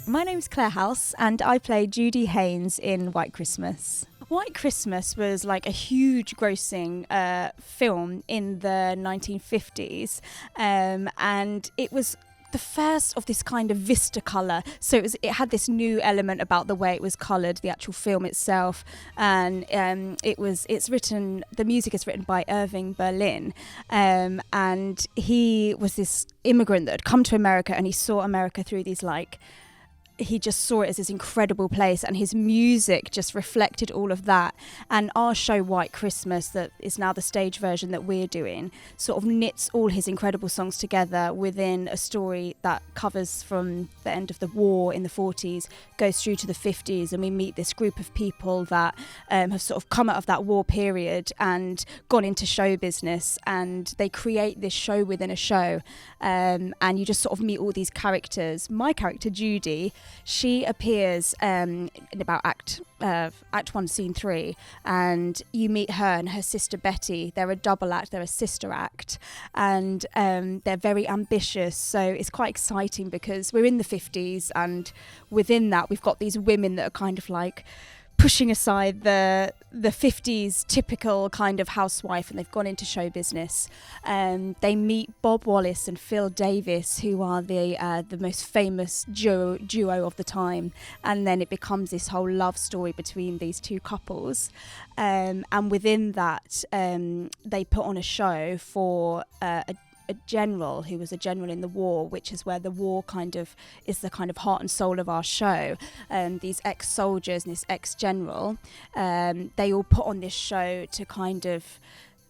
My name's Clare Halse and I play Judy Haynes in White Christmas. White Christmas was like a huge grossing film in the 1950s, and it was the first of this kind of vista colour. So it had this new element about the way it was coloured, the actual film itself, and the music is written by Irving Berlin, and he was this immigrant that had come to America, and he saw America through these he just saw it as this incredible place, and his music just reflected all of that. And our show White Christmas, that is now the stage version that we're doing, sort of knits all his incredible songs together within a story that covers from the end of the war in the 40s, goes through to the 50s, and we meet this group of people that have sort of come out of that war period and gone into show business, and they create this show within a show, and you just sort of meet all these characters. My character Judy, she appears in about Act 1, Scene 3, and you meet her and her sister Betty. They're a double act, they're a sister act, and they're very ambitious. So it's quite exciting because we're in the 50s, and within that we've got these women that are kind of like pushing aside the 50s typical kind of housewife, and they've gone into show business. They meet Bob Wallace and Phil Davis, who are the most famous duo of the time, and then it becomes this whole love story between these two couples, and within that they put on a show for a general who was a general in the war, which is where the war kind of is the kind of heart and soul of our show. These ex-soldiers and this ex-general, they all put on this show to kind of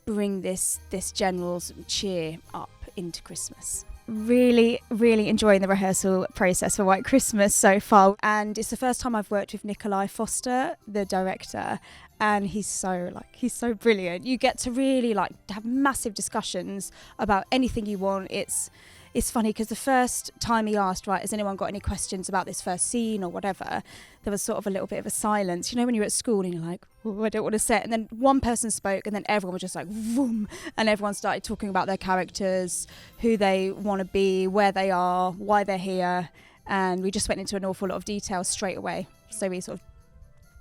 bring this general's cheer up into Christmas. Really enjoying the rehearsal process for White Christmas so far, and it's the first time I've worked with Nikolai, the director, and he's so brilliant. You get to really have massive discussions about anything you want. It's funny because the first time he asked, right, has anyone got any questions about this first scene or whatever, there was sort of a little bit of a silence. You know when you're at school and you're like, oh, I don't want to say it, and then one person spoke and then everyone was just like, vroom, and everyone started talking about their characters, who they want to be, where they are, why they're here, and we just went into an awful lot of detail straight away. So we sort of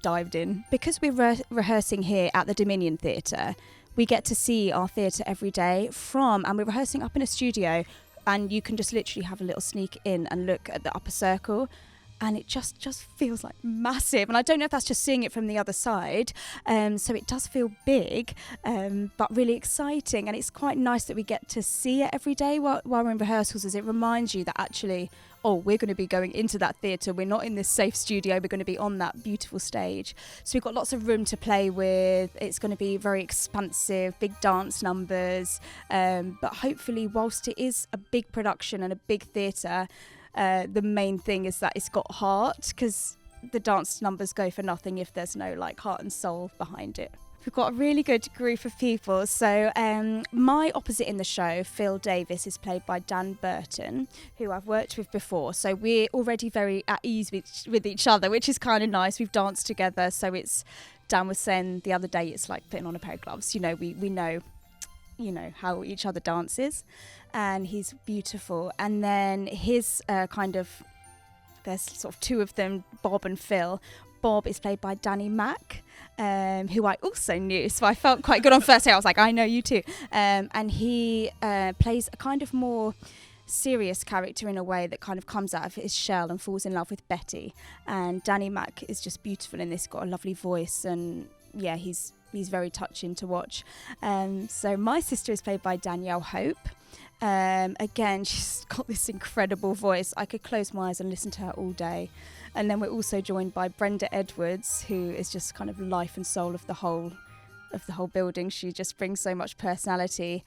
dived in. Because we're rehearsing here at the Dominion Theatre, we get to see our theatre every day and we're rehearsing up in a studio, and you can just literally have a little sneak in and look at the upper circle, and it just feels like massive. And I don't know if that's just seeing it from the other side, so it does feel big, but really exciting. And it's quite nice that we get to see it every day while we're in rehearsals, as it reminds you that actually, we're going to be going into that theatre. We're not in this safe studio. We're going to be on that beautiful stage. So we've got lots of room to play with. It's going to be very expansive, big dance numbers. But hopefully, whilst it is a big production and a big theatre, the main thing is that it's got heart, because the dance numbers go for nothing if there's no heart and soul behind it. We've got a really good group of people. So my opposite in the show, Phil Davis, is played by Dan Burton, who I've worked with before. So we're already very at ease with each other, which is kind of nice. We've danced together. So Dan was saying the other day, it's like putting on a pair of gloves. You know, we know, how each other dances. And he's beautiful. And then his there's sort of two of them, Bob and Phil. Bob is played by Danny Mack, who I also knew, so I felt quite good on first day. I was like, I know you too. And he plays a kind of more serious character in a way that kind of comes out of his shell and falls in love with Betty. And Danny Mack is just beautiful in this, got a lovely voice, and yeah, he's very touching to watch. So my sister is played by Danielle Hope. Again, she's got this incredible voice. I could close my eyes and listen to her all day. And then we're also joined by Brenda Edwards, who is just kind of life and soul of the whole building. She just brings so much personality.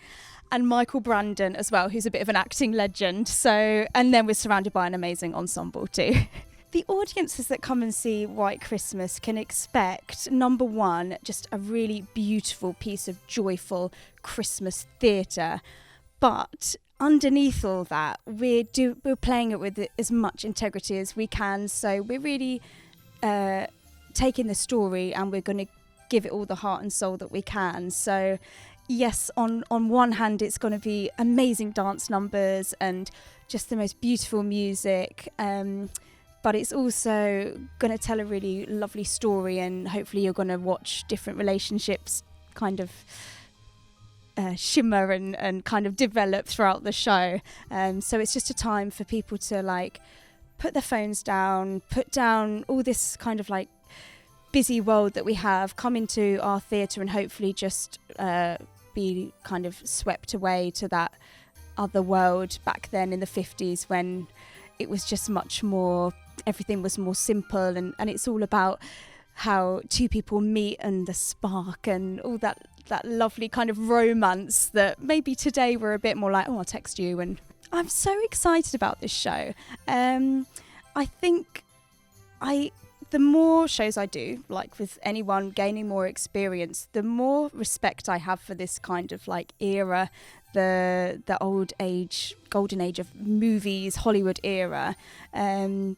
And Michael Brandon as well, who's a bit of an acting legend. So, and then we're surrounded by an amazing ensemble too. The audiences that come and see White Christmas can expect, number one, just a really beautiful piece of joyful Christmas theatre. But underneath all that, we're playing it with as much integrity as we can. So we're really taking the story, and we're going to give it all the heart and soul that we can. So yes, on one hand, it's going to be amazing dance numbers and just the most beautiful music. but it's also going to tell a really lovely story, and hopefully you're going to watch different relationships kind of shimmer and kind of develop throughout the show. So it's just a time for people to like put their phones down, put down all this kind of like busy world that we have, come into our theatre and hopefully just be kind of swept away to that other world back then in the 50s, when it was just much more, everything was more simple, and it's all about how two people meet and the spark and all that lovely kind of romance that maybe today we're a bit more like, oh, I'll text you. And I'm so excited about this show. I think the more shows I do, like with anyone gaining more experience, the more respect I have for this kind of like era, the old age, golden age of movies, Hollywood era,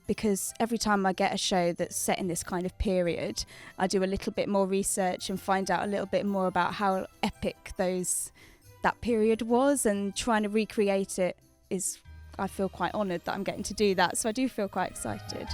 because every time I get a show that's set in this kind of period, I do a little bit more research and find out a little bit more about how epic that period was, and trying to recreate it I feel quite honoured that I'm getting to do that, so I do feel quite excited.